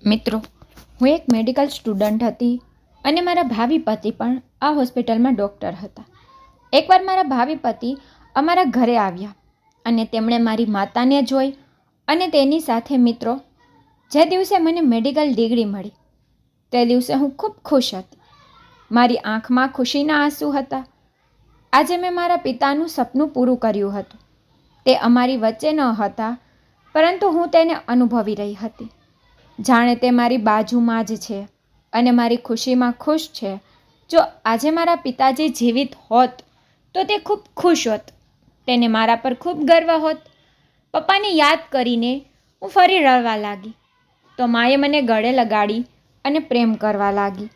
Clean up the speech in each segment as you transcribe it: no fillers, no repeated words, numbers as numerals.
મિત્રો, હું એક મેડિકલ સ્ટુડન્ટ હતી અને મારા ભાવિ પતિ પણ આ હોસ્પિટલમાં ડૉક્ટર હતા. એકવાર મારા ભાવિ પતિ અમારા ઘરે આવ્યા અને તેમણે મારી માતાને જોઈ અને તેની સાથે મિત્રો, જે દિવસે મને મેડિકલ ડિગ્રી મળી તે દિવસે હું ખૂબ ખુશ હતી. મારી આંખમાં ખુશીના આંસુ હતા. આજે મેં મારા પિતાનું સપનું પૂરું કર્યું હતું. તે અમારી વચ્ચે ન હતા, પરંતુ હું તેને અનુભવી રહી હતી. જાણે તે મારી બાજુમાં જ છે અને મારી ખુશીમાં ખુશ છે. જો આજે મારા પિતાજી જીવિત હોત તો તે ખૂબ ખુશ હોત. તેને મારા પર ખૂબ ગર્વ હોત. પપ્પાને યાદ કરીને હું ફરી રડવા લાગી તો માએ મને ગળે લગાડી અને પ્રેમ કરવા લાગી.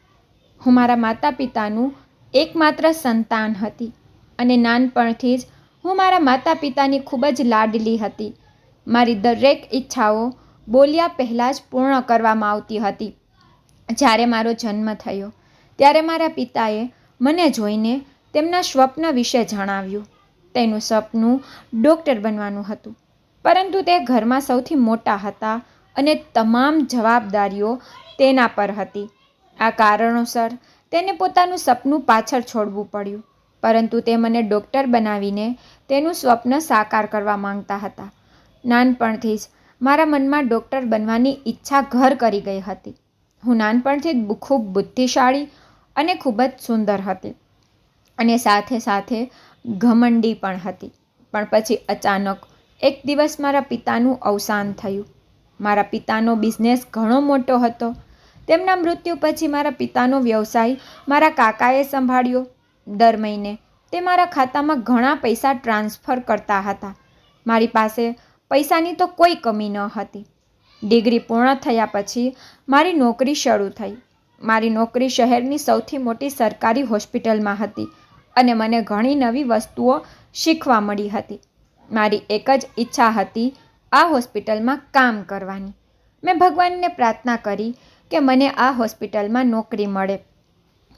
હું મારા માતા પિતાનું એકમાત્ર સંતાન હતી અને નાનપણથી જ હું મારા માતા પિતાની ખૂબ જ લાડલી હતી. મારી દરેક ઈચ્છાઓ બોલ્યા પહેલાં જ પૂર્ણ કરવામાં આવતી હતી. જ્યારે મારો જન્મ થયો ત્યારે મારા પિતાએ મને જોઈને તેમના સ્વપ્ન વિશે જણાવ્યું. તેનું સપનું ડૉક્ટર બનવાનું હતું, પરંતુ તે ઘરમાં સૌથી મોટા હતા અને તમામ જવાબદારીઓ તેના પર હતી. આ કારણોસર તેને પોતાનું સપનું પાછળ છોડવું પડ્યું, પરંતુ તે મને ડૉક્ટર બનાવીને તેનું સ્વપ્ન સાકાર કરવા માંગતા હતા. નાનપણથી જ મારા મનમાં ડૉક્ટર બનવાની ઈચ્છા ઘર કરી ગઈ હતી. હું નાનપણથી જ ખૂબ બુદ્ધિશાળી અને ખૂબ જ સુંદર હતી અને સાથે સાથે ઘમંડી પણ હતી. પણ પછી અચાનક એક દિવસ મારા પિતાનું અવસાન થયું. મારા પિતાનો બિઝનેસ ઘણો મોટો હતો. તેમના મૃત્યુ પછી મારા પિતાનો વ્યવસાય મારા કાકાએ સંભાળ્યો. દર મહિને તે મારા ખાતામાં ઘણા પૈસા ટ્રાન્સફર કરતા હતા. મારી પાસે પૈસાની તો કોઈ કમી ન હતી. ડિગ્રી પૂર્ણ થયા પછી મારી નોકરી શરૂ થઈ. મારી નોકરી શહેરની સૌથી મોટી સરકારી હોસ્પિટલમાં હતી અને મને ઘણી નવી વસ્તુઓ શીખવા મળી હતી. મારી એક જ ઈચ્છા હતી આ હોસ્પિટલમાં કામ કરવાની. મેં ભગવાનને પ્રાર્થના કરી કે મને આ હોસ્પિટલમાં નોકરી મળે,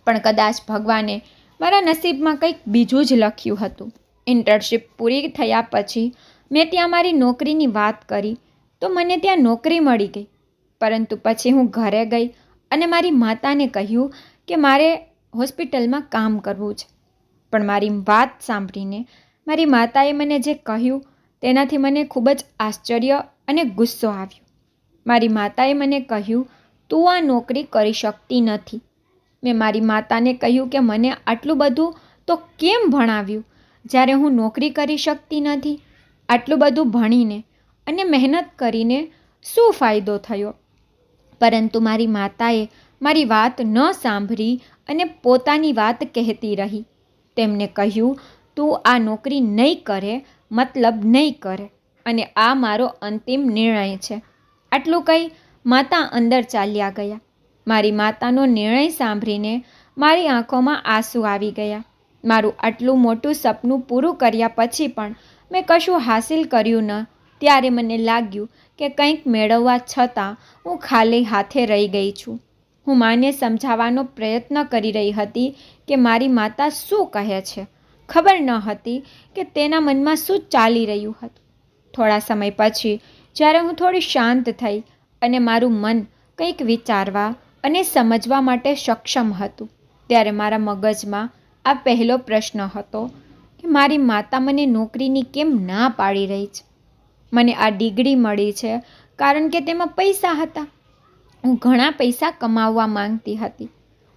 પણ કદાચ ભગવાને મારા નસીબમાં કંઈક બીજું જ લખ્યું હતું. ઇન્ટર્નશિપ પૂરી થયા પછી મેં ત્યાં મારી નોકરીની વાત કરી તો મને ત્યાં નોકરી મળી ગઈ. પરંતુ પછી હું ઘરે ગઈ અને મારી માતાને કહ્યું કે મારે હોસ્પિટલમાં કામ કરવું છે. પણ મારી વાત સાંભળીને મારી માતાએ મને જે કહ્યું તેનાથી મને ખૂબ જ આશ્ચર્ય અને ગુસ્સો આવ્યો. મારી માતાએ મને કહ્યું, તું આ નોકરી કરી શકતી નથી. મેં મારી માતાને કહ્યું કે મને આટલું બધું તો કેમ ભણાવ્યું જ્યારે હું નોકરી કરી શકતી નથી. આટલું બધું ભણીને અને મહેનત કરીને શું ફાયદો થયો? પરંતુ મારી માતાએ મારી વાત ન સાંભળી અને પોતાની વાત કહેતી રહી. તેમને કહ્યું, તું આ નોકરી નહીં કરે મતલબ નહીં કરે અને આ મારો અંતિમ નિર્ણય છે. આટલું કહી માતા અંદર ચાલ્યા ગયા. મારી માતાનો નિર્ણય સાંભળીને મારી આંખોમાં આંસુ આવી ગયા. મારું આટલું મોટું સપનું પૂરું કર્યા પછી પણ મેં કશું હાસિલ કર્યું ન, ત્યારે મને લાગ્યું કે કંઈક મેળવવા છતાં હું ખાલી હાથે રહી ગઈ છું. હું માને સમજાવવાનો પ્રયત્ન કરી રહી હતી કે મારી માતા શું કહે છે. ખબર ન હતી કે તેના મનમાં શું ચાલી રહ્યું હતું. થોડા સમય પછી જ્યારે હું થોડી શાંત થઈ અને મારું મન કંઈક વિચારવા અને સમજવા માટે સક્ષમ હતું, ત્યારે મારા મગજમાં આ પહેલો પ્રશ્ન હતો કે મારી માતા મને નોકરીની કેમ ના પાડી રહી છે. મને આ ડિગ્રી મળી છે કારણ કે તેમાં પૈસા હતા. હું ઘણા પૈસા કમાવવા માંગતી હતી.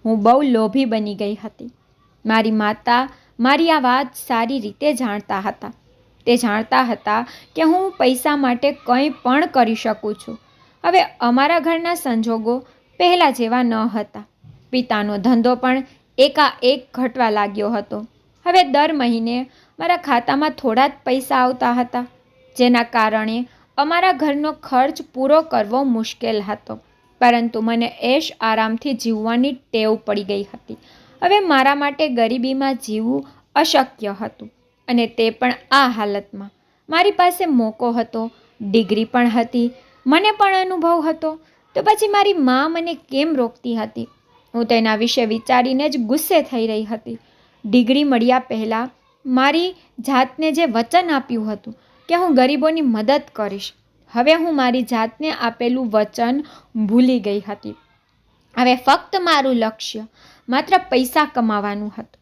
હું બહુ લોભી બની ગઈ હતી. મારી માતા મારી આ વાત સારી રીતે જાણતા હતા. તે જાણતા હતા કે હું પૈસા માટે કંઈ પણ કરી શકું છું. હવે અમારા ઘરના સંજોગો પહેલાં જેવા ન હતા. પિતાનો ધંધો પણ એકાએક ઘટવા લાગ્યો હતો. હવે દર મહિને મારા ખાતામાં થોડા જ પૈસા આવતા હતા, જેના કારણે અમારા ઘરનો ખર્ચ પૂરો કરવો મુશ્કેલ હતો. પરંતુ મને એશ આરામથી જીવવાની ટેવ પડી ગઈ હતી. હવે મારા માટે ગરીબીમાં જીવવું અશક્ય હતું, અને તે પણ આ હાલતમાં. મારી પાસે મોકો હતો, ડિગ્રી પણ હતી, મને પણ અનુભવ હતો, તો પછી મારી મા મને કેમ રોકતી હતી? હું તેના વિશે વિચારીને જ ગુસ્સે થઈ રહી હતી. ડિગ્રી મળ્યા પહેલાં મારી જાતને જે વચન આપ્યું હતું કે હું ગરીબોની મદદ કરીશ, હવે હું મારી જાતને આપેલું વચન ભૂલી ગઈ હતી. હવે ફક્ત મારું લક્ષ્ય માત્ર પૈસા કમાવાનું હતું.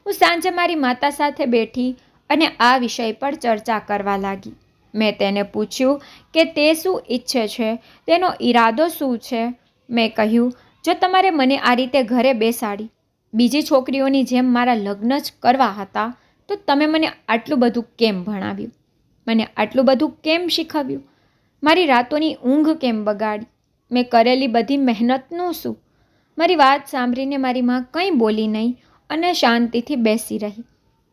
હું સાંજે મારી માતા સાથે બેઠી અને આ વિષય પર ચર્ચા કરવા લાગી. મેં તેને પૂછ્યું કે તે શું ઈચ્છે છે, તેનો ઈરાદો શું છે. મેં કહ્યું, જો તમારે મને આ રીતે ઘરે બેસાડી બીજી છોકરીઓની જેમ મારા લગ્ન જ કરવા હતા તો તમે મને આટલું બધું કેમ ભણાવ્યું, મને આટલું બધું કેમ શીખવ્યું, મારી રાતોની ઊંઘ કેમ બગાડી, મેં કરેલી બધી મહેનતનું શું? મારી વાત સાંભળીને મારી માં કંઈ બોલી નહીં અને શાંતિથી બેસી રહી.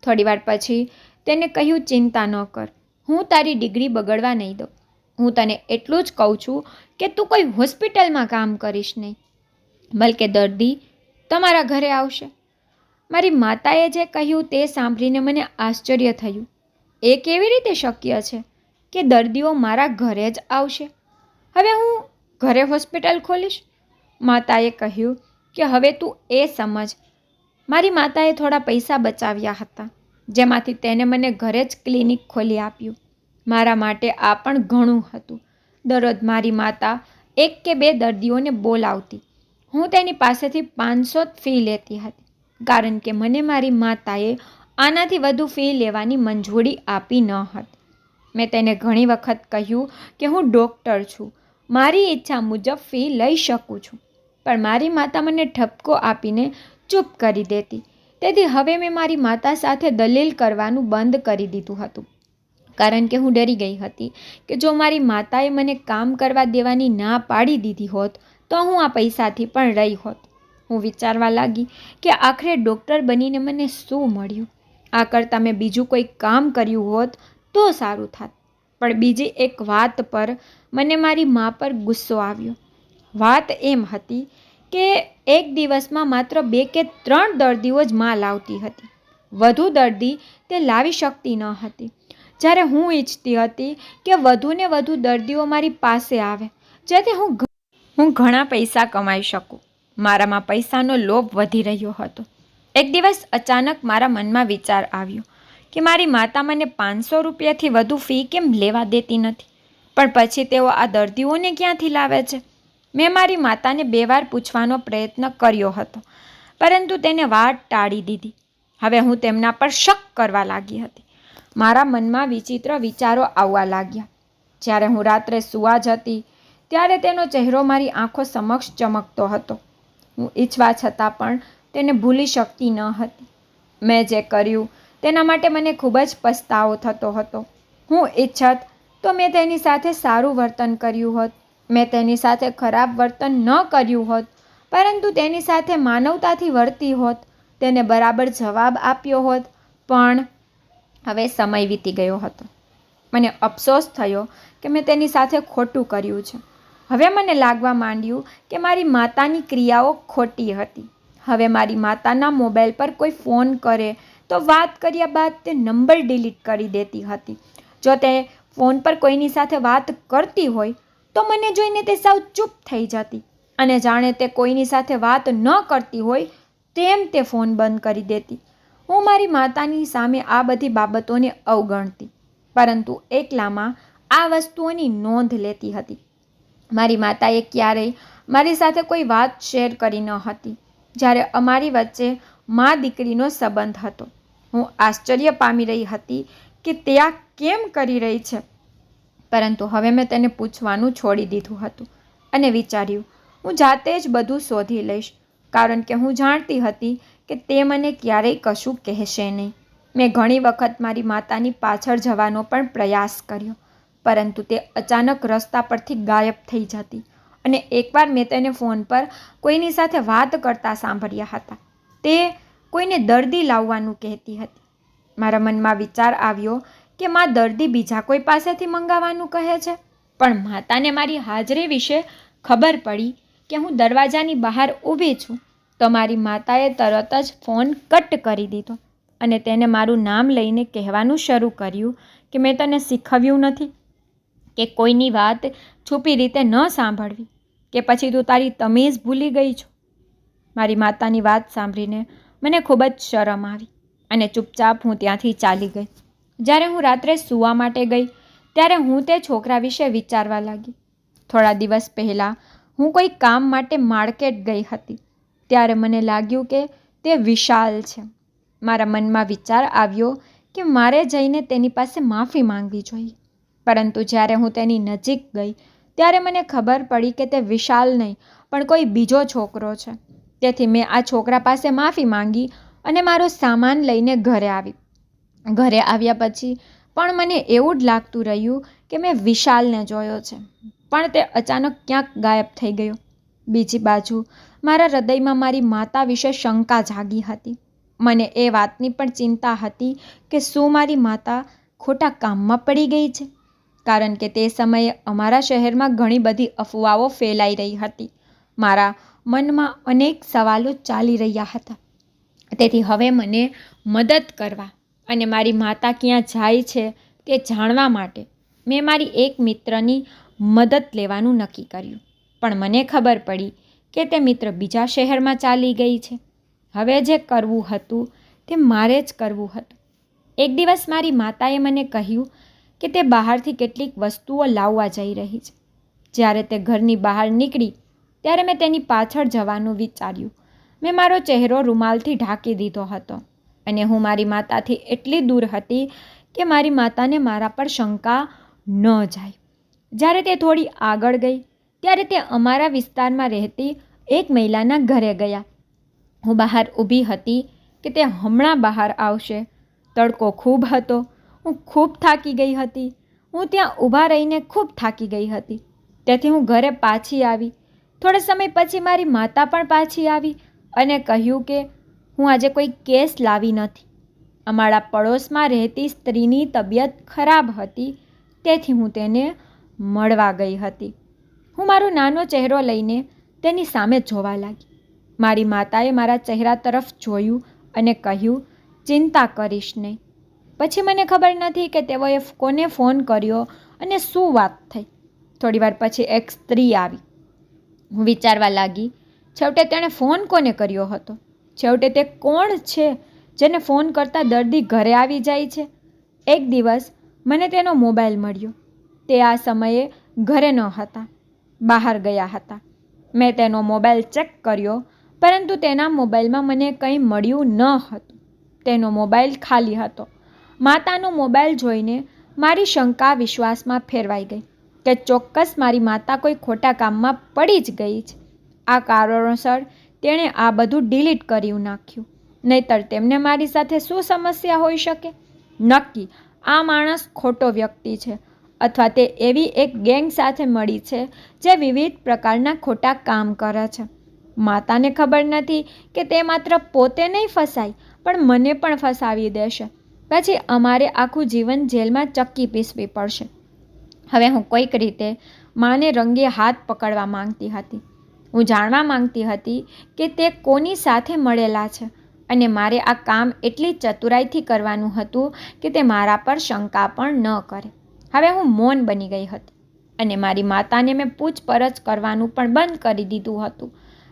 થોડીવાર પછી તેને કહ્યું, ચિંતા ન કર, હું તારી ડિગ્રી બગડવા નહીં દઉં. હું તને એટલું જ કહું છું કે તું કોઈ હોસ્પિટલમાં કામ કરીશ નહીં, બલકે દર્દી તમારા ઘરે આવશે. મારી માતાએ જે કહ્યું તે સાંભળીને મને આશ્ચર્ય થયું. એ કેવી રીતે શક્ય છે કે દર્દીઓ મારા ઘરે જ આવશે? હવે હું ઘરે હોસ્પિટલ ખોલીશ? માતાએ કહ્યું કે હવે તું એ સમજ, મારી માતાએ થોડા પૈસા બચાવ્યા હતા જેમાંથી તેને મને ઘરે જ ક્લિનિક ખોલી આપ્યું. મારા માટે આ પણ ઘણું હતું. દરરોજ મારી માતા 1 કે 2 દર્દીઓને બોલાવતી. હું તેની પાસેથી 500 ફી લેતી હતી, કારણ કે મને મારી માતાએ આનાથી વધુ ફી લેવાની મંજૂરી આપી ન હતી. મેં તેને ઘણી વખત કહ્યું કે હું ડૉક્ટર છું, મારી ઈચ્છા મુજબ ફી લઈ શકું છું, પણ મારી માતા મને ઠપકો આપીને ચૂપ કરી દેતી. તેથી હવે મેં મારી માતા સાથે દલીલ કરવાનું બંધ કરી દીધું હતું, કારણ કે હું ડરી ગઈ હતી કે જો મારી માતાએ મને કામ કરવા દેવાની ના પાડી દીધી હોત તો હું આ પૈસાથી પણ રહી હોત. હું વિચારવા લાગી કે આખરે ડૉક્ટર બનીને મને શું મળ્યું? આ કરતાં મેં બીજું કોઈ કામ કર્યું હોત તો સારું થાત. પણ બીજી એક વાત પર મને મારી મા પર ગુસ્સો આવ્યો. વાત એમ હતી કે એક દિવસમાં માત્ર 2 કે 3 દર્દીઓ જ માં લાવતી હતી. વધુ દર્દી તે લાવી શકતી ન હતી. જ્યારે હું ઈચ્છતી હતી કે વધુને વધુ દર્દીઓ મારી પાસે આવે, જેથી હું ઘણા પૈસા કમાઈ શકું. મારામાં પૈસાનો લોભ વધી રહ્યો હતો. એક દિવસ અચાનક મારા મનમાં વિચાર આવ્યો કે મારી માતા મને 500 રૂપિયાથી વધુ ફી કેમ લેવા દેતી નથી, પણ પછી તેઓ આ દર્દીઓને ક્યાંથી લાવે છે? મેં મારી માતાને 2 વાર પૂછવાનો પ્રયત્ન કર્યો હતો, પરંતુ તેને વાત ટાળી દીધી. હવે હું તેમના પર શક કરવા લાગી હતી. મારા મનમાં વિચિત્ર વિચારો આવવા લાગ્યા. જ્યારે હું રાત્રે સૂવા જતી ત્યારે તેનો ચહેરો મારી આંખો સમક્ષ ચમકતો હતો. હું ઈચ્છવા છતાં પણ તેને ભૂલી શકતી ન હતી. મેં જે કર્યું તેના માટે મને ખૂબ જ પસ્તાવો થતો હતો. હું ઈચ્છત તો મેં તેની સાથે સારું વર્તન કર્યું હોત, મેં તેની સાથે ખરાબ વર્તન ન કર્યું હોત, પરંતુ તેની સાથે માનવતાથી વર્તી હોત, તેને બરાબર જવાબ આપ્યો હોત. પણ હવે સમય વીતી ગયો હતો. મને અફસોસ થયો કે મેં તેની સાથે ખોટું કર્યું છે. હવે મને લાગવા માંડ્યું કે મારી માતાની ક્રિયાઓ ખોટી હતી. હવે મારી માતાના મોબાઈલ પર કોઈ ફોન કરે તો વાત કર્યા બાદ તે નંબર ડિલીટ કરી દેતી હતી. જો તે ફોન પર કોઈની સાથે વાત કરતી હોય તો મને જોઈને તે સાવ ચૂપ થઈ જતી અને જાણે તે કોઈની સાથે વાત ન કરતી હોય તેમ તે ફોન બંધ કરી દેતી. હું મારી માતાની સામે આ બધી બાબતોને અવગણતી, પરંતુ એકલામાં આ વસ્તુઓની નોંધ લેતી હતી. મારી માતાએ ક્યારેય મારી સાથે કોઈ વાત શેર કરી ન હતી. જ્યારે અમારી વચ્ચે મા દીકરીનો સંબંધ હતો, હું આશ્ચર્ય પામી રહી હતી કે તે આ કેમ કરી રહી છે. પરંતુ હવે મેં તેને પૂછવાનું છોડી દીધું હતું અને વિચાર્યું હું જાતે જ બધું શોધી લઈશ, કારણ કે હું જાણતી હતી કે તે મને ક્યારેય કશું કહેશે નહીં. મેં ઘણી વખત મારી માતાની પાછળ જવાનો પણ પ્રયાસ કર્યો, પરંતુ તે અચાનક રસ્તા પરથી ગાયબ થઈ જતી અને એકવાર મેં તેને ફોન પર કોઈની સાથે વાત કરતા સાંભળ્યા હતા. તે કોઈને દર્દી લાવવાનું કહેતી હતી. મારા મનમાં વિચાર આવ્યો કે માં દર્દી બીજા કોઈ પાસેથી મંગાવવાનું કહે છે. પણ માતાને મારી હાજરી વિશે ખબર પડી કે હું દરવાજાની બહાર ઊભી છું તો મારી માતાએ તરત જ ફોન કટ કરી દીધો અને તેને મારું નામ લઈને કહેવાનું શરૂ કર્યું કે મેં તને શીખવ્યું નથી કે કોઈની વાત છુપી રીતે ન સાંભળવી, કે પછી તું તારી તમીઝ ભૂલી ગઈ છો. મારી માતાની વાત સાંભળીને મને ખૂબ જ શરમ આવી અને ચૂપચાપ હું ત્યાંથી ચાલી ગઈ. જ્યારે હું રાત્રે સૂવા માટે ગઈ ત્યારે હું તે છોકરા વિશે વિચારવા લાગી. થોડા દિવસ પહેલાં હું કોઈ કામ માટે માર્કેટ ગઈ હતી. ત્યારે મને લાગ્યું કે તે વિશાલ છે. મારા મનમાં વિચાર આવ્યો કે મારે જઈને તેની પાસે માફી માંગવી જોઈએ. પરંતુ જ્યારે હું તેની નજીક ગઈ ત્યારે મને ખબર પડી કે તે વિશાલ નહીં પણ કોઈ બીજો છોકરો છે. તેથી મેં આ છોકરા પાસે માફી માંગી અને મારો સામાન લઈને ઘરે આવી. ઘરે આવ્યા પછી પણ મને એવું જ લાગતું રહ્યું કે મેં વિશાલને જોયો છે, પણ તે અચાનક ક્યાંક ગાયબ થઈ ગયો. બીજી બાજુ મારા હૃદયમાં મારી માતા વિશે શંકા જાગી હતી. મને એ વાતની પણ ચિંતા હતી કે શું મારી માતા ખોટા કામમાં પડી ગઈ છે, કારણ કે તે સમયે અમારા શહેરમાં ઘણી બધી અફવાઓ ફેલાઈ રહી હતી. મારા મનમાં અનેક સવાલો ચાલી રહ્યા હતા. તેથી હવે મને મદદ કરવા અને મારી માતા ક્યાં જાય છે તે જાણવા માટે મેં મારી એક મિત્રની મદદ લેવાનું નક્કી કર્યું. પણ મને ખબર પડી કે તે મિત્ર બીજા શહેરમાં ચાલી ગઈ છે. હવે જે કરવું હતું તે મારે જ કરવું હતું. એક દિવસ મારી માતાએ મને કહ્યું કે તે બહારથી કેટલીક વસ્તુઓ લાવવા જઈ રહી છે. જ્યારે તે ઘરની બહાર નીકળી ત્યારે મેં તેની પાછળ જવાનું વિચાર્યું. મેં મારો ચહેરો રૂમાલથી ઢાંકી દીધો હતો અને હું મારી માતાથી એટલી દૂર હતી કે મારી માતાને મારા પર શંકા ન જાય. જ્યારે તે થોડી આગળ ગઈ ત્યારે તે અમારા વિસ્તારમાં રહેતી એક મહિલાના ઘરે ગયા. હું બહાર ઊભી હતી કે તે હમણાં બહાર આવશે. તડકો ખૂબ હતો. હું ખૂબ થાકી ગઈ હતી. હું ત્યાં ઊભા રહીને ખૂબ થાકી ગઈ હતી. તેથી હું ઘરે પાછી આવી. થોડા સમય પછી મારી માતા પણ પાછી આવી અને કહ્યું કે હું આજે કોઈ કેસ લાવી નથી. અમારા પડોશમાં રહેતી સ્ત્રીની તબિયત ખરાબ હતી, તેથી હું તેને મળવા ગઈ હતી. હું મારો નાનો ચહેરો લઈને તેની સામે જોવા લાગી. મારી માતાએ મારા ચહેરા તરફ જોયું અને કહ્યું, ચિંતા કરીશ નહીં. પછી મને ખબર નથી કે તેઓએ કોને ફોન કર્યો અને શું વાત થઈ. થોડીવાર પછી એક સ્ત્રી આવી. હું વિચારવા લાગી, છેવટે તેણે ફોન કોને કર્યો હતો? છેવટે તે કોણ છે જેને ફોન કરતાં દર્દી ઘરે આવી જાય છે? એક દિવસ મને તેનો મોબાઈલ મળ્યો. તે આ સમયે ઘરે ન હતા, બહાર ગયા હતા. મેં તેનો મોબાઈલ ચેક કર્યો, પરંતુ તેના મોબાઈલમાં મને કંઈ મળ્યું ન હતું. તેનો મોબાઈલ ખાલી હતો. માતાનો મોબાઈલ જોઈને મારી શંકા વિશ્વાસમાં ફેરવાઈ ગઈ કે ચોક્કસ મારી માતા કોઈ ખોટા કામમાં પડી જ ગઈ છે. આ કારણોસર તેણે આ બધું ડિલીટ કરી નાખ્યું. નહીંતર તેમને મારી સાથે શું સમસ્યા હોઈ શકે? નક્કી આ માણસ ખોટો વ્યક્તિ છે, અથવા તે એવી એક ગેંગ સાથે મળી છે જે વિવિધ પ્રકારના ખોટા કામ કરે છે. માતાને ખબર નથી કે તે માત્ર પોતે નહીં ફસાય પણ મને પણ ફસાવી દેશે. પછી અમારે આખું જીવન જેલમાં ચક્કી પીસવી પડશે. હવે હું કોઈક રીતે માને રંગે હાથ પકડવા માંગતી હતી. હું જાણવા માંગતી હતી કે તે કોની સાથે મળેલા છે અને મારે આ કામ એટલી ચતુરાઈથી કરવાનું હતું કે તે મારા પર શંકા પણ ન કરે. હવે હું મૌન બની ગઈ હતી અને મારી માતાને મેં પૂછપરછ કરવાનું પણ બંધ કરી દીધું હતું.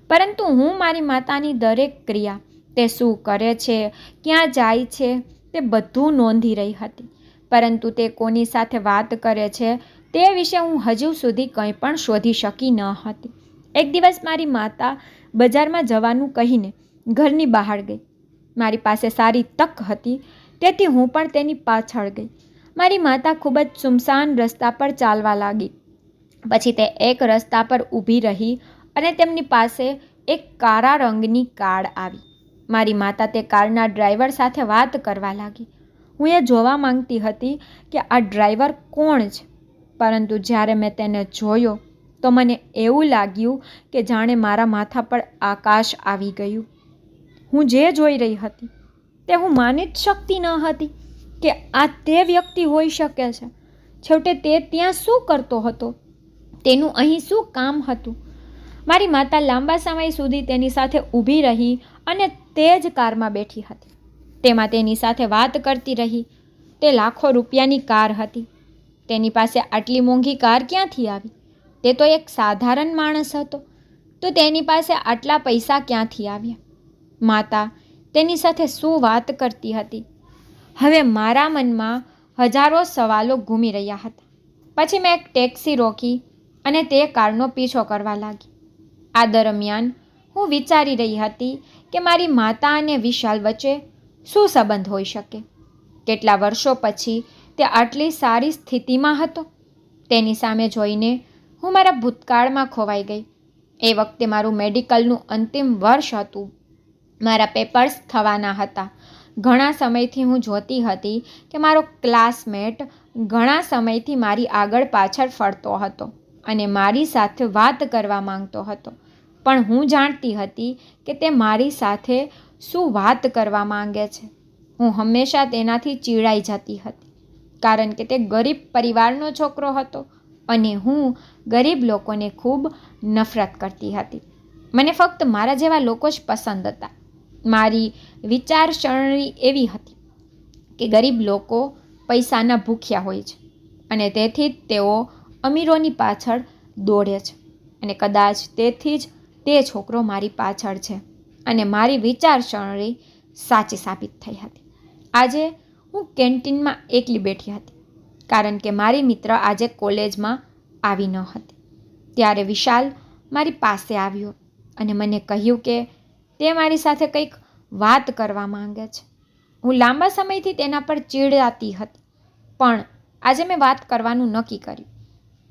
પરંતુ હું મારી માતાની દરેક ક્રિયા, તે શું કરે છે, ક્યાં જાય છે, તે બધું નોંધી રહી હતી. પરંતુ તે કોની સાથે વાત કરે છે તે વિશે હું હજુ સુધી કંઈ પણ શોધી શકી ન હતી. એક દિવસ મારી માતા બજારમાં જવાનું કહીને ઘરની બહાર ગઈ. મારી પાસે સારી તક હતી, તેથી હું પણ તેની પાછળ ગઈ. મારી માતા ખૂબ જ સુમસાન રસ્તા પર ચાલવા લાગી. પછી તે એક રસ્તા પર ઊભી રહી અને તેમની પાસે એક કાળા રંગની કાર આવી. મારી માતા તે કારના ડ્રાઈવર સાથે વાત કરવા લાગી. હું એ જોવા માંગતી હતી કે આ ડ્રાઈવર કોણ છે, પરંતુ જ્યારે મેં તેને જોયો તો મને એવું લાગ્યું કે જાણે મારા માથા પર આકાશ આવી ગયું. હું જે જોઈ રહી હતી તે હું માની જ શકતી ન હતી કે આ તે વ્યક્તિ હોઈ શકે છે. છેવટે તે ત્યાં શું કરતો હતો? તેનું અહીં શું કામ હતું? મારી માતા લાંબા સમય સુધી તેની સાથે ઊભી રહી અને તે જ કારમાં બેઠી હતી. તેમાં તેની સાથે વાત કરતી રહી. તે લાખો રૂપિયાની કાર હતી. તેની પાસે આટલી મોંઘી કાર ક્યાંથી આવી? તે તો એક સાધારણ માણસ હતો, તો તેની પાસે આટલા પૈસા ક્યાંથી આવ્યા? માતા તેની સાથે શું વાત કરતી હતી? હવે મારા મનમાં હજારો સવાલો ઘૂમી રહ્યા હતા. પછી મેં એક ટેક્સી રોકી અને તે કારનો પીછો કરવા લાગી. આ દરમિયાન હું વિચારી રહી હતી કે મારી માતા અને વિશાલ વચ્ચે શું સંબંધ હોઈ શકે. કેટલા વર્ષો પછી તે આટલી સારી સ્થિતિમાં હતો. તેની સામે જોઈને હું મારા ભૂતકાળમાં ખોવાઈ ગઈ. એ વખતે મારું મેડિકલનું અંતિમ વર્ષ હતું. મારા પેપર્સ થવાના હતા. ઘણા સમયથી હું જોતી હતી કે મારો ક્લાસમેટ ઘણા સમયથી મારી આગળ પાછળ ફરતો હતો અને મારી સાથે વાત કરવા માંગતો હતો. પણ હું જાણતી હતી કે તે મારી સાથે શું વાત કરવા માંગે છે. હું હંમેશા તેનાથી ચીડાઈ જતી હતી કારણ કે તે ગરીબ પરિવારનો છોકરો હતો અને હું ગરીબ લોકોને ખૂબ નફરત કરતી હતી. મને ફક્ત મારા જેવા લોકો જ પસંદ હતા. મારી વિચારસરણી એવી હતી કે ગરીબ લોકો પૈસાના ભૂખ્યા હોય છે અને તેથી જ તેઓ અમીરોની પાછળ દોડે છે અને કદાચ તેથી જ તે છોકરો મારી પાછળ છે અને મારી વિચારસરણી સાચી સાબિત થઈ હતી. આજે હું કેન્ટીનમાં એકલી બેઠી હતી કારણ કે મારી મિત્ર આજે કોલેજમાં આવી ન હતી. ત્યારે વિશાલ મારી પાસે આવ્યો અને મને કહ્યું કે તે મારી સાથે કંઈક વાત કરવા માંગે છે. હું લાંબા સમયથી તેના પર ચીડાતી હતી પણ આજે મેં વાત કરવાનું નક્કી કર્યું.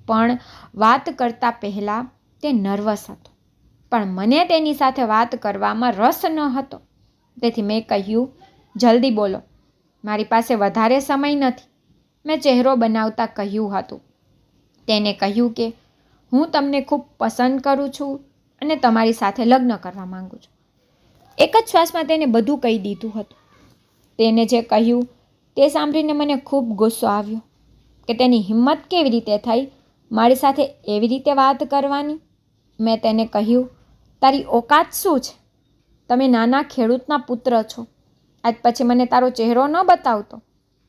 પણ વાત કરતાં પહેલાં તે નર્વસ હતો પણ મને તેની સાથે વાત કરવામાં રસ ન હતો. તેથી મેં કહ્યું, જલ્દી બોલો, મારી પાસે વધારે સમય નથી. મેં ચહેરો બનાવતા કહ્યું હતું. તેને કહ્યું કે હું તમને ખૂબ પસંદ કરું છું અને તમારી સાથે લગ્ન કરવા માંગુ છું. એક જ શ્વાસમાં તેને બધું કહી દીધું હતું. તેને જે કહ્યું તે સાંભળીને મને ખૂબ ગુસ્સો આવ્યો કે તેની હિંમત કેવી રીતે થઈ મારી સાથે એવી રીતે વાત કરવાની. મેં તેને કહ્યું, તારી ઓકાત શું છે? તમે નાના ખેડૂતના પુત્ર છો. આજ પછી મને તારો ચહેરો ન બતાવતો.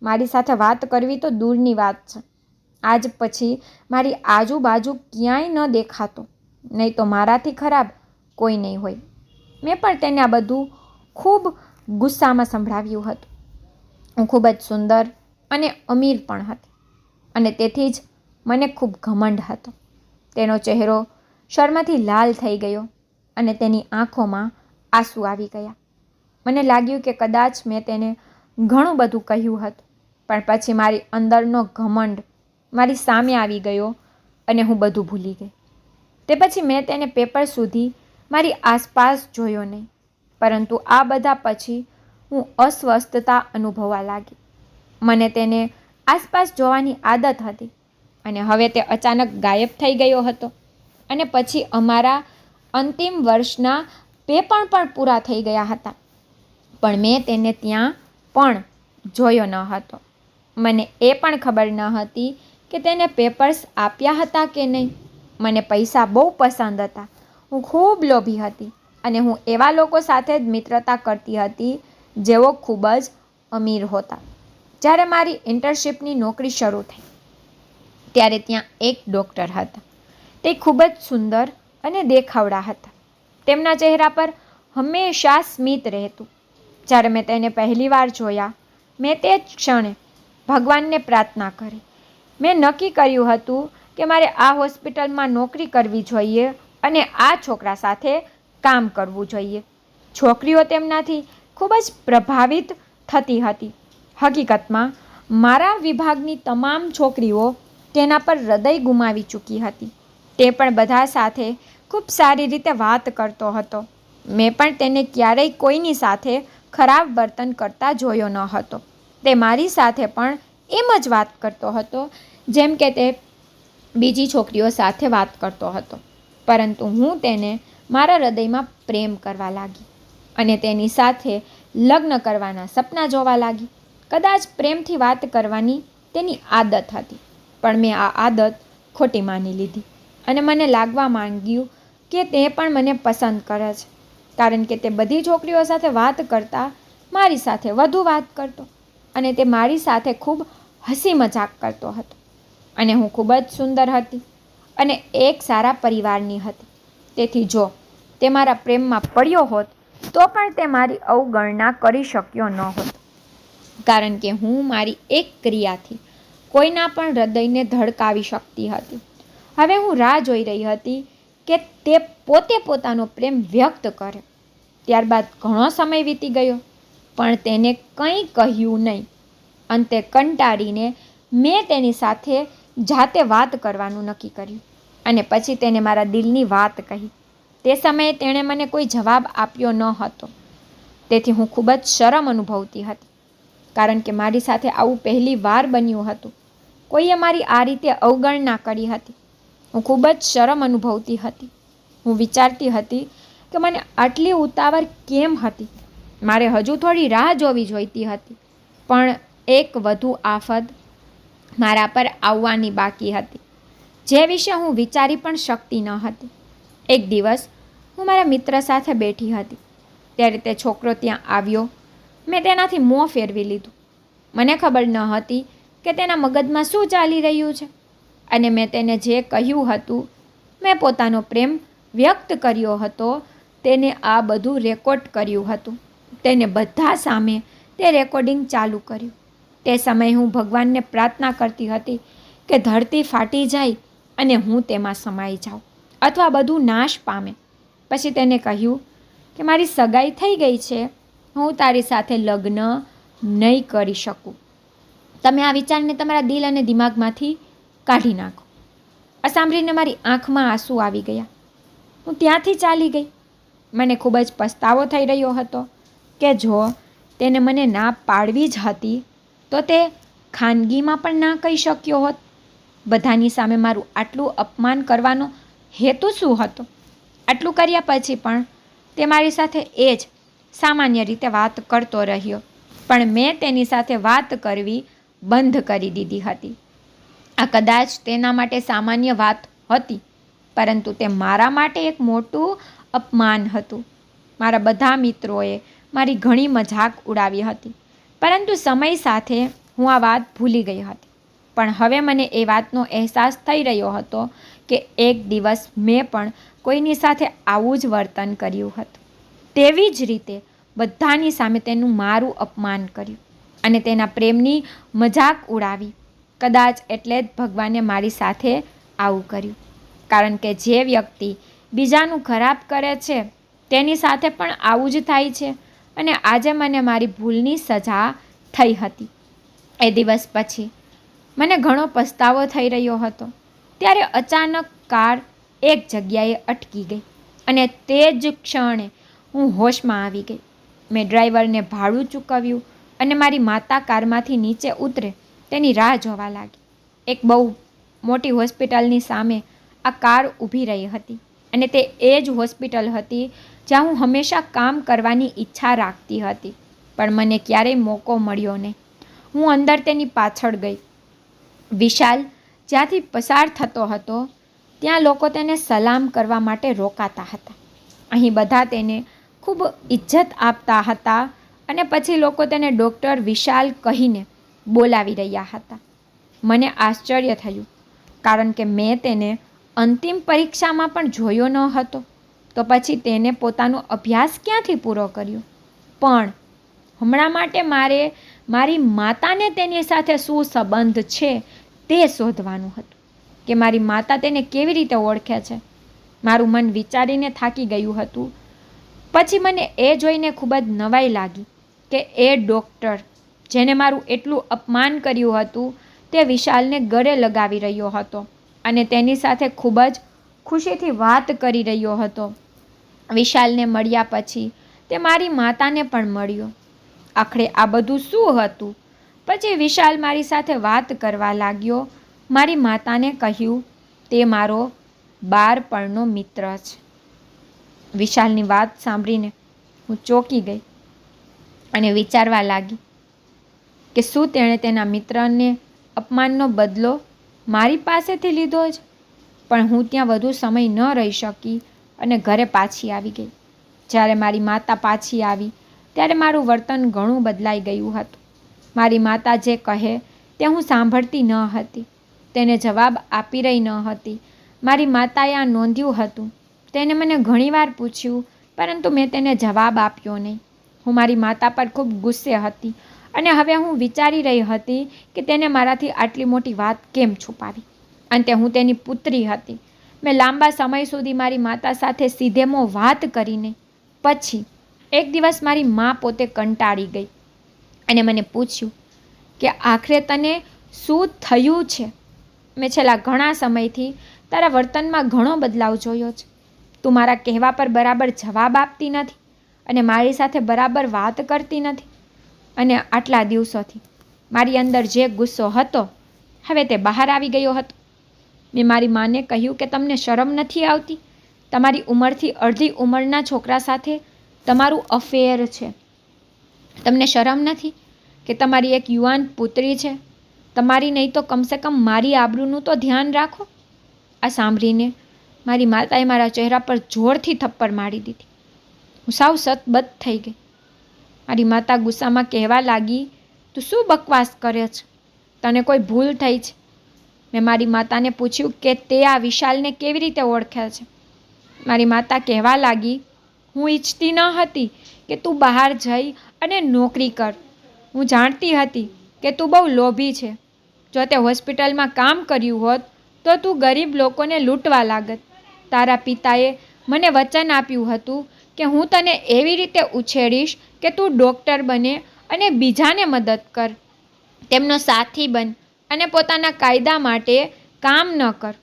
મારી સાથે વાત કરવી તો દૂરની વાત છે. આજ પછી મારી આજુબાજુ ક્યાંય ન દેખાતો, નહીં તો મારાથી ખરાબ કોઈ નહીં હોય. મેં પણ તેને આ બધું ખૂબ ગુસ્સામાં સંભળાવ્યું હતું. હું ખૂબ જ સુંદર અને અમીર પણ હતી અને તેથી જ મને ખૂબ ઘમંડ હતો. તેનો ચહેરો શરમથી લાલ થઈ ગયો અને તેની આંખોમાં આંસુ આવી ગયા. મને લાગ્યું કે કદાચ મેં તેને ઘણું બધું કહ્યું હતું પણ પછી મારી અંદરનો ઘમંડ મારી સામે આવી ગયો અને હું બધું ભૂલી ગઈ. તે પછી મેં તેને પેપર સુધી મારી આસપાસ જોયો નહીં. પરંતુ આ બધા પછી હું અસ્વસ્થતા અનુભવવા લાગી. મને તેને આસપાસ જોવાની આદત હતી અને હવે તે અચાનક ગાયબ થઈ ગયો હતો. અને પછી અમારા અંતિમ વર્ષના પેપર પણ પૂરા થઈ ગયા હતા પણ મેં તેને ત્યાં પણ જોયો ન હતો. મને એ પણ ખબર ન હતી કે તેને પેપર્સ આપ્યા હતા કે નહીં. મને પૈસા બહુ પસંદ હતા. હું ખૂબ લોભી હતી અને હું એવા લોકો સાથે જ મિત્રતા કરતી હતી જેઓ ખૂબ જ અમીર હતા. જ્યારે મારી ઇન્ટર્નશિપની નોકરી શરૂ થઈ ત્યારે ત્યાં એક ડૉક્ટર હતા. તે ખૂબ જ સુંદર અને દેખાવડા હતા. તેમના ચહેરા પર હંમેશા સ્મિત રહેતું. જ્યારે મેં તેને પહેલીવાર જોયા મેં તે જ ક્ષણે ભગવાનને પ્રાર્થના કરી. મેં નક્કી કર્યું હતું કે મારે આ હોસ્પિટલમાં નોકરી કરવી જોઈએ અને આ છોકરા સાથે કામ કરવું જોઈએ. છોકરીઓ તેમનાથી ખૂબ જ પ્રભાવિત થતી હતી. હકીકતમાં મારા વિભાગની તમામ છોકરીઓ તેના પર હૃદય ગુમાવી ચૂકી હતી. તે પણ બધા સાથે ખૂબ સારી રીતે વાત કરતો હતો. મેં પણ તેને ક્યારેય કોઈની સાથે ખરાબ વર્તન કરતા જોયો ન હતો. તે મારી સાથે પણ એમ જ વાત કરતો હતો જેમ કે તે બીજી છોકરીઓ સાથે વાત કરતો હતો. પરંતુ હું તેને મારા હૃદયમાં પ્રેમ કરવા લાગી અને તેની સાથે લગ્ન કરવાના સપના જોવા લાગી. કદાચ પ્રેમથી વાત કરવાની તેની આદત હતી પણ મેં આ આદત ખોટી માની લીધી અને મને લાગવા માંગ્યું કે તે પણ મને પસંદ કરે છે કારણ કે તે બધી છોકરીઓ સાથે વાત કરતાં મારી સાથે વધુ વાત કરતો અને તે મારી સાથે ખૂબ હસી મજાક કરતો હતો. અને હું ખૂબ જ સુંદર હતી અને એક સારા પરિવારની હતી. તેથી જો તે મારા પ્રેમમાં પડ્યો હોત તો પણ તે મારી અવગણના કરી શક્યો ન હોત કારણ કે હું મારી એક ક્રિયાથી કોઈના પણ હૃદયને ધડકાવી શકતી હતી. હવે હું રાહ જોઈ રહી હતી કે તે પોતે પોતાનો પ્રેમ વ્યક્ત કરે. ત્યારબાદ ઘણો સમય વીતી ગયો, પણ તેને કંઈ કહ્યું નહીં. અંતે કંટાળીને મેં તેની સાથે જાતે વાત કરવાનું નક્કી કર્યું અને પછી તેને મારા દિલની વાત કહી. તે સમયે તેણે મને કોઈ જવાબ આપ્યો ન હતો, તેથી હું ખૂબ જ શરમ અનુભવતી હતી, કારણ કે મારી સાથે આવું પહેલી વાર બન્યું હતું. કોઈએ મારી આ રીતે અવગણના કરી હતી. હું ખૂબ જ શરમ અનુભવતી હતી. હું વિચારતી હતી કે મને આટલી ઉતાવળ કેમ હતી. મારે હજુ થોડી રાહ જોવી જોઈતી હતી, પણ એક વધુ આફત મારા પર આવવાની બાકી હતી, જે વિશે હું વિચારી પણ શકતી ન હતી. એક દિવસ હું મારા મિત્ર સાથે બેઠી હતી, ત્યારે તે છોકરો ત્યાં આવ્યો. મેં તેનાથી મોં ફેરવી લીધું. મને ખબર ન હતી કે તેના મગજમાં શું ચાલી રહ્યું છે, અને મેં તેને જે કહ્યું હતું, મેં પોતાનો પ્રેમ વ્યક્ત કર્યો હતો, તેને આ બધું રેકોર્ડ કર્યું હતું. તેને બધા સામે તે રેકોર્ડિંગ ચાલુ કર્યું. તે સમયે હું ભગવાનને પ્રાર્થના કરતી હતી કે ધરતી ફાટી જાય અને હું તેમાં સમાઈ જાઉં, અથવા બધું નાશ પામે. પછી તેને કહ્યું કે મારી સગાઈ થઈ ગઈ છે, હું તારી સાથે લગ્ન નહીં કરી શકું. તમે આ વિચારને તમારા દિલ અને દિમાગમાંથી કાઢી નાખો. આ સાંભળીને મારી આંખમાં આંસુ આવી ગયા. હું ત્યાંથી ચાલી ગઈ. મને ખૂબ જ પસ્તાવો થઈ રહ્યો હતો કે જો તેને મને ના પાડવી જ હતી તો તે ખાનગીમાં પણ ના કહી શક્યો હોત. બધાની સામે મારું આટલું અપમાન કરવાનો હેતુ શું હતો? આટલું કર્યા પછી પણ તે મારી સાથે એ જ સામાન્ય રીતે વાત કરતો રહ્યો, પણ મેં તેની સાથે વાત કરવી બંધ કરી દીધી હતી. આ કદાચ તેના માટે સામાન્ય વાત હતી, પરંતુ તે મારા માટે એક મોટું અપમાન હતું. મારા બધા મિત્રોએ મારી ઘણી મજાક ઉડાવી હતી, પરંતુ સમય સાથે હું આ વાત ભૂલી ગઈ હતી. પણ હવે મને એ વાતનો અહેસાસ થઈ રહ્યો હતો કે એક દિવસ મેં પણ કોઈની સાથે આવું જ વર્તન કર્યું હતું. તેવી જ રીતે બધાની સામે તેનું મારું અપમાન કર્યું અને તેના પ્રેમની મજાક ઉડાવી. કદાચ એટલે જ ભગવાને મારી સાથે આવું કર્યું, કારણ કે જે વ્યક્તિ બીજાનું ખરાબ કરે છે તેની સાથે પણ આવું જ થાય છે. અને આજે મને મારી ભૂલની સજા થઈ હતી. એ દિવસ પછી મને ઘણો પસ્તાવો થઈ રહ્યો હતો. ત્યારે અચાનક કાર એક જગ્યાએ અટકી ગઈ અને તે જ ક્ષણે હું હોશમાં આવી ગઈ. મેં ડ્રાઈવરને ભાડું ચૂકવ્યું અને મારી માતા કારમાંથી નીચે ઉતરે તેની રાહ જોવા લાગી. એક બહુ મોટી હોસ્પિટલની સામે આ કાર ઊભી રહી હતી અને તે એ જ હોસ્પિટલ હતી જ્યાં હું હંમેશા કામ કરવાની ઈચ્છા રાખતી હતી, પણ મને ક્યારેય મોકો મળ્યો નહીં. હું અંદર તેની પાછળ ગઈ. વિશાલ જ્યાંથી પસાર થતો હતો ત્યાં લોકો તેને સલામ કરવા માટે રોકાતા હતા. અહીં બધા તેને ખૂબ ઇજ્જત આપતા હતા અને પછી લોકો તેને ડૉક્ટર વિશાલ કહીને બોલાવી રહ્યા હતા. મને આશ્ચર્ય થયું, કારણ કે મેં તેને અંતિમ પરીક્ષામાં પણ જોયો ન હતો. તો પછી તેને પોતાનો અભ્યાસ ક્યાંથી પૂરો કર્યો? પણ હમણાં માટે મારે મારી માતાને તેની સાથે શું સંબંધ છે તે શોધવાનું હતું, કે મારી માતા તેને કેવી રીતે ઓળખે છે. મારું મન વિચારીને થાકી ગયું હતું. પછી મને એ જોઈને ખૂબ જ નવાઈ લાગી કે એ ડૉક્ટર જેને મારું એટલું અપમાન કર્યું હતું તે વિશાલને ગળે લગાવી રહ્યો હતો અને તેની સાથે ખૂબ જ ખુશીથી વાત કરી રહ્યો હતો. વિશાલને મળ્યા પછી તે મારી માતાને પણ મળ્યો. આખરે આ બધું શું હતું? પછી વિશાલ મારી સાથે વાત કરવા લાગ્યો. મારી માતાને કહ્યું તે મારો બાળપણનો મિત્ર છે. વિશાલની વાત સાંભળીને હું ચોંકી ગઈ અને વિચારવા લાગી કે શું તેણે તેના મિત્રને અપમાનનો બદલો મારી પાસેથી લીધો જ? પણ હું ત્યાં વધુ સમય ન રહી શકી અને ઘરે પાછી આવી ગઈ. જ્યારે મારી માતા પાછી આવી ત્યારે મારું વર્તન ઘણું બદલાઈ ગયું હતું. મારી માતા જે કહે તે હું સાંભળતી ન હતી. તેને જવાબ આપી રહી ન હતી. મારી માતાએ આ નોંધ્યું હતું. તેને મને ઘણીવાર પૂછ્યું, પરંતુ મેં તેને જવાબ આપ્યો નહીં. હું મારી માતા પર ખૂબ ગુસ્સે હતી અને હવે હું વિચારી રહી હતી કે તેને મારાથી આટલી મોટી વાત કેમ છુપાવી. અંતે હું તેની પુત્રી હતી. મેં લાંબા સમય સુધી મારી માતા સાથે સીધેમો વાત કરીને પછી એક દિવસ મારી મા પોતે કંટાળી ગઈ અને મને પૂછ્યું કે આખરે તને શું થયું છે? મેં છેલ્લા ઘણા સમયથી તારા વર્તનમાં ઘણો બદલાવ જોયો છે. તું મારા કહેવા પર બરાબર જવાબ આપતી નથી અને મારી સાથે બરાબર વાત કરતી નથી. અને આટલા દિવસોથી મારી અંદર જે ગુસ્સો હતો હવે તે બહાર આવી ગયો હતો. મેં મારી માને કહ્યું કે તમને શરમ નથી આવતી? તમારી ઉંમરથી અડધી ઉંમરના છોકરા સાથે તમારું અફેર છે. તમને શરમ નથી કે તમારી એક યુવાન પુત્રી છે? તમારી નહીં તો કમસે કમ મારી આબરૂનું તો ધ્યાન રાખો. આ સાંભળીને મારી માતાએ મારા ચહેરા પર જોરથી થપ્પડ મારી દીધી. હું સાવ સતબત થઈ ગઈ. મારી માતા ગુસ્સામાં કહેવા લાગી, તું શું બકવાસ કરે છે? તને કોઈ ભૂલ થઈ છે? મેં મારી માતાને પૂછ્યું કે તે આ વિશાલને કેવી રીતે ઓળખે છે. મારી માતા કહેવા લાગી, હું ઈચ્છતી ન હતી કે તું બહાર જઈ અને નોકરી કર. હું જાણતી હતી કે તું બહુ લોભી છે. જો તે હોસ્પિટલમાં કામ કર્યું હોત તો તું ગરીબ લોકોને લૂંટવા લાગત. તારા પિતાએ મને વચન આપ્યું હતું કે હું તને એવી રીતે ઉછેરીશ કે તું ડૉક્ટર બને અને બીજાને મદદ કર, તેમનો સાથી બન અને પોતાના કાયદા માટે કામ ન કર.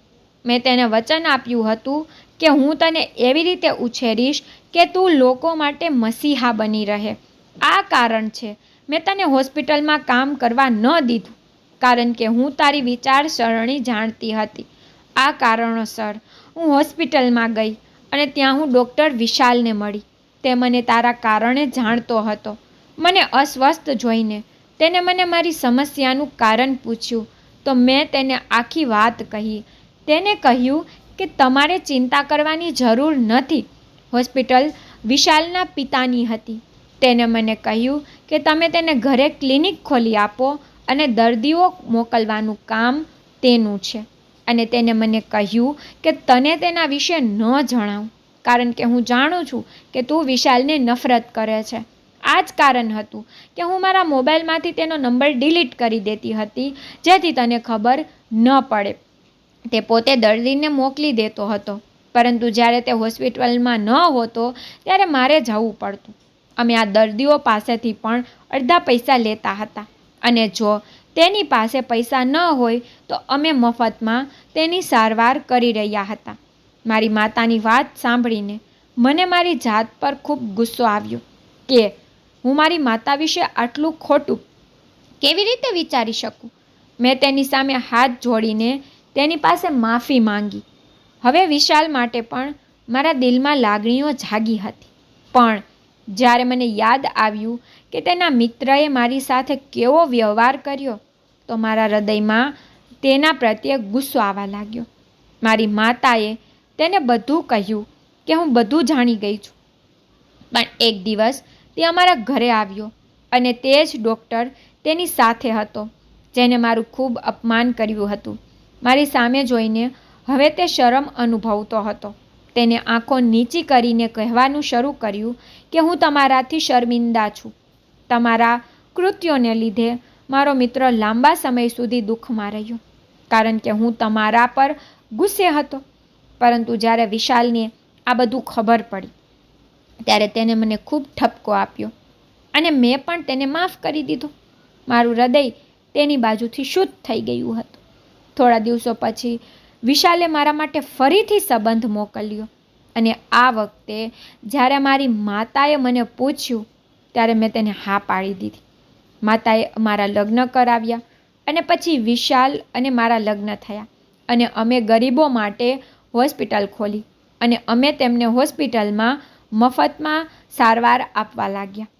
મેં તેને વચન આપ્યું હતું કે હું તને એવી રીતે ઉછેરીશ કે તું લોકો માટે મસીહા બની રહે. આ કારણ છે મેં તને હોસ્પિટલમાં કામ કરવા ન દીધું, કારણ કે હું તારી વિચારસરણી જાણતી હતી. આ કારણોસર હું હોસ્પિટલમાં ગઈ અને ત્યાં હું ડૉક્ટર વિશાલને મળી. તે મને તારા કારણે જાણતો હતો. મને અસ્વસ્થ જોઈને તેને મને મારી સમસ્યાનું કારણ પૂછ્યું તો મેં તેને આખી વાત કહી. તેને કહ્યું કે તમારે ચિંતા કરવાની જરૂર નથી. હોસ્પિટલ વિશાલના પિતાની હતી. તેને મને કહ્યું કે તમે તેને ઘરે ક્લિનિક ખોલી આપો અને દર્દીઓ મોકલવાનું કામ તેનું છે. અને તેને મને કહ્યું કે તને તેના વિશે ન જણાવું, કારણ કે હું જાણું છું કે તું વિશાલને નફરત કરે છે. આ જ કારણ હતું કે હું મારા મોબાઈલમાંથી તેનો નંબર ડિલીટ કરી દેતી હતી, જેથી તને ખબર ન પડે. તે પોતે દર્દીને મોકલી દેતો હતો, પરંતુ જ્યારે તે હોસ્પિટલમાં ન હોતો ત્યારે મારે જવું પડતું. અમે આ દર્દીઓ પાસેથી પણ અડધા પૈસા લેતા હતા અને જો તેની પાસે પૈસા ન હોય તો અમે મફતમાં તેની સારવાર કરી રહ્યા હતા. મારી માતાની વાત સાંભળીને મને મારી જાત પર ખૂબ ગુસ્સો આવ્યો કે હું મારી માતા વિશે આટલું ખોટું કેવી રીતે વિચારી શકું. મેં તેની સામે હાથ જોડીને તેની પાસે માફી માંગી. હવે વિશાલ માટે પણ મારા દિલમાં લાગણીઓ જાગી હતી, પણ જ્યારે મને યાદ આવ્યું કે તેના મિત્રએ મારી સાથે કેવો વ્યવહાર કર્યો તો મારા હૃદયમાં તેના પ્રત્યે ગુસ્સો આવવા લાગ્યો. મારી માતાએ તેને બધું કહ્યું કે હું બધું જાણી ગઈ છું. પણ એક દિવસ તે અમારા ઘરે આવ્યો અને તે જ ડૉક્ટર તેની સાથે હતો જેને મારું ખૂબ અપમાન કર્યું હતું. મારી સામે જોઈને હવે તે શરમ અનુભવતો હતો. તેને આંખો નીચી કરીને કહેવાનું શરૂ કર્યું કે હું તમારાથી શર્મિંદા છું. તમારા કૃત્યોને લીધે મારો મિત્ર લાંબા સમય સુધી દુઃખમાં રહ્યો, કારણ કે હું તમારા પર ગુસ્સે હતો. પરંતુ જ્યારે વિશાલને આ બધું ખબર પડી ત્યારે તેને મને ખૂબ ઠપકો આપ્યો અને મેં પણ તેને માફ કરી દીધો. મારું હૃદય તેની બાજુથી શુદ્ધ થઈ ગયું હતું. થોડા દિવસો પછી વિશાલે મારા માટે ફરીથી સંબંધ મોકલ્યો અને આ વખતે જ્યારે મારી માતાએ મને પૂછ્યું ત્યારે મેં તેને હા પાડી દીધી. માતાએ અમારા લગ્ન કરાવ્યા અને પછી વિશાલ અને મારા લગ્ન થયા અને અમે ગરીબો માટે હોસ્પિટલ ખોલી અને અમે તેમને હોસ્પિટલમાં મફતમાં સારવાર આપવા લાગ્યા.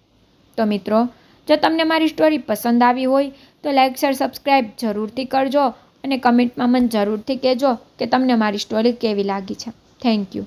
તો મિત્રો, જો તમને મારી સ્ટોરી પસંદ આવી હોય તો લાઈક શેર સબસ્ક્રાઈબ જરૂરથી કરજો અને કમેન્ટમાં મને જરૂરથી કહેજો કે તમને મારી સ્ટોરી કેવી લાગી છે. Thank you.